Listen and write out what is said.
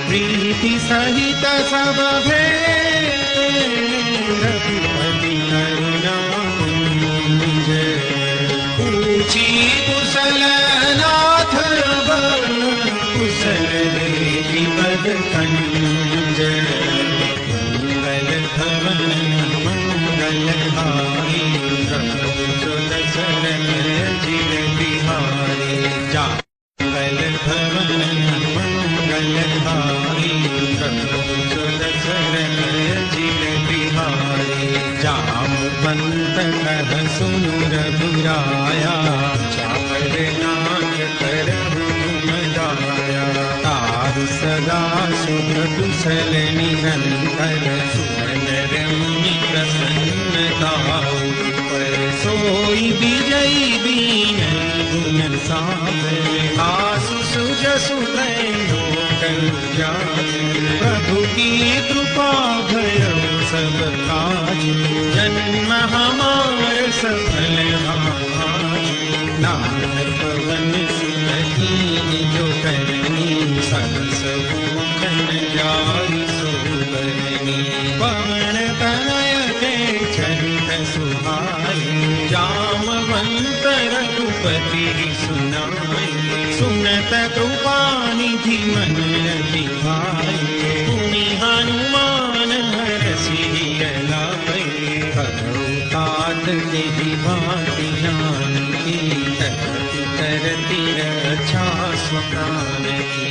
प्रीति सहित सब रघुपति करुणानिज पूछी कुशल नाथ कुशल देवी पद कंज मंगल भवन मंगल हारी शरण जिन बिहारी जा मंगल भवन मंगल हारी शरण जिन बिहारी जाम पंत कह सुनु रघुराया चावर नाथ करहु मदाया तारु सदा सुख कुशल निरंतर सुनर मुनि प्रसन्नता पर सोई विजयी बीन गुण सागर आसु सुजसु प्रभु की कृपा भयो सब काज जन्म हमार सफल नाथ पवन सुनहीन जो करनी सहस मुखन जाई सोबरनी पवन तनय के चरित सुहाई जामवंत रघुपति सुनाई सुनत कृपा निधि मन रति भाई पुनि हनु